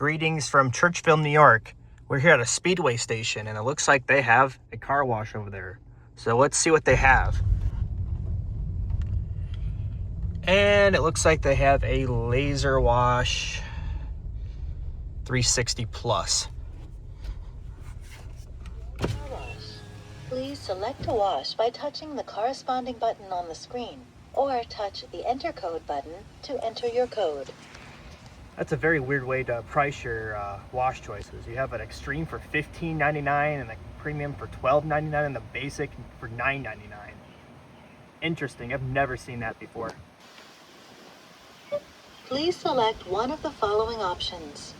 Greetings from Churchville, New York. We're here at a Speedway station and it looks like they have a car wash over there. So let's see what they have. And it looks like they have a LaserWash 360 Plus. Please select a wash by touching the corresponding button on the screen, or touch the Enter Code button to enter your code. That's a very weird way to price your wash choices. You have an extreme for $15.99 and a premium for $12.99 and the basic for $9.99. Interesting, I've never seen that before. Please select one of the following options.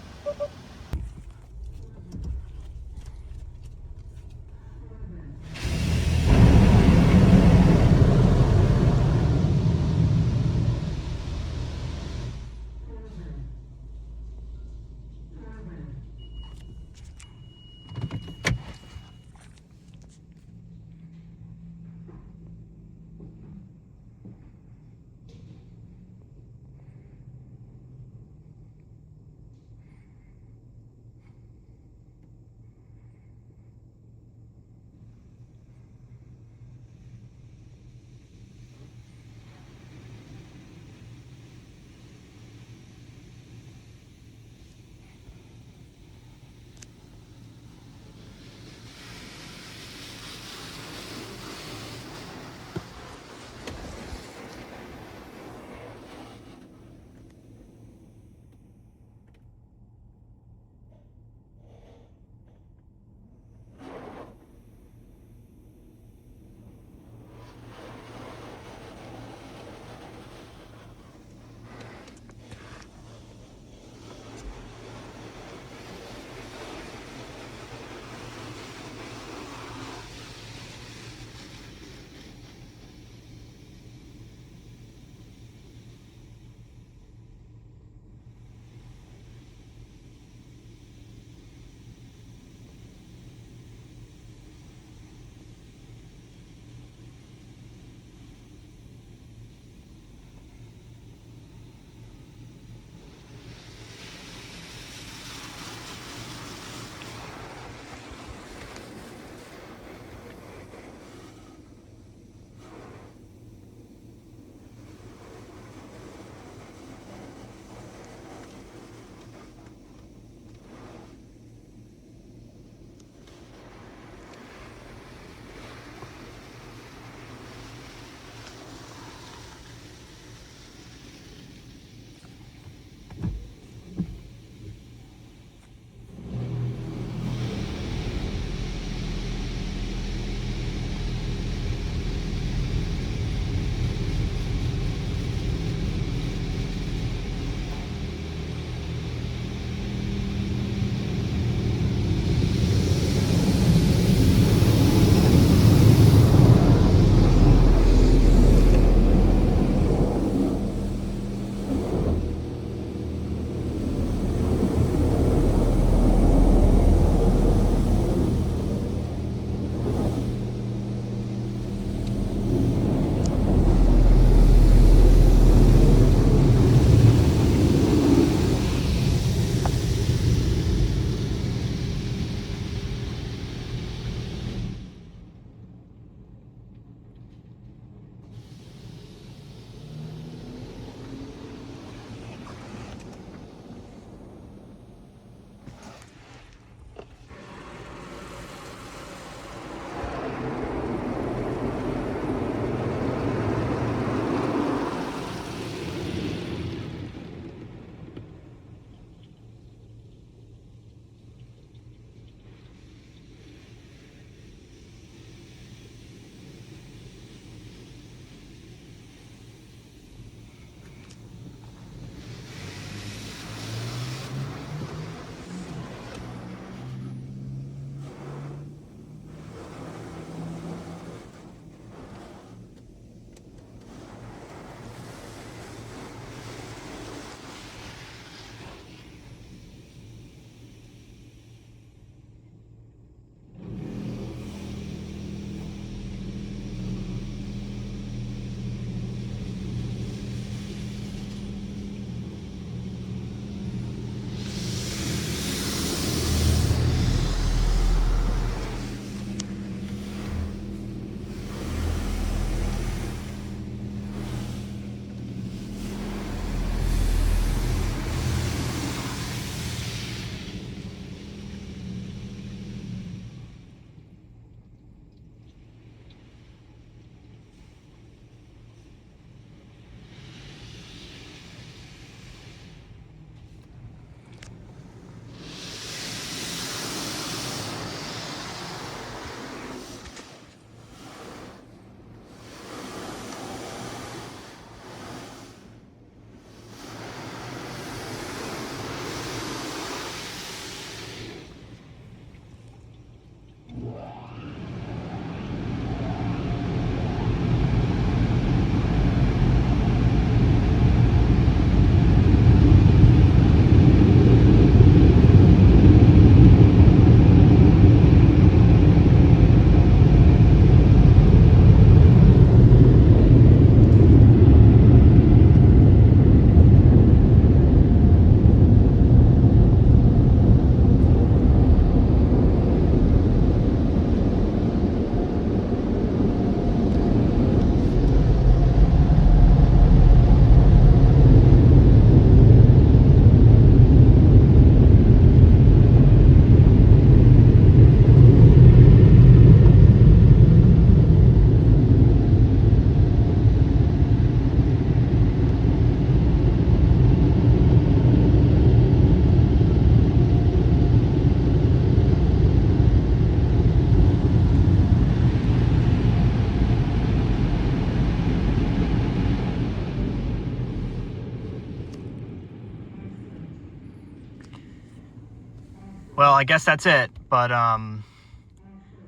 Well, I guess that's it. But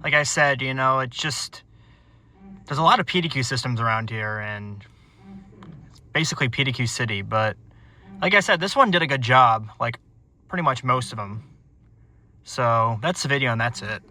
like I said, you know, it's just, there's a lot of PDQ systems around here, and it's basically PDQ City. But like I said, this one did a good job, like pretty much most of them. So that's the video, and that's it.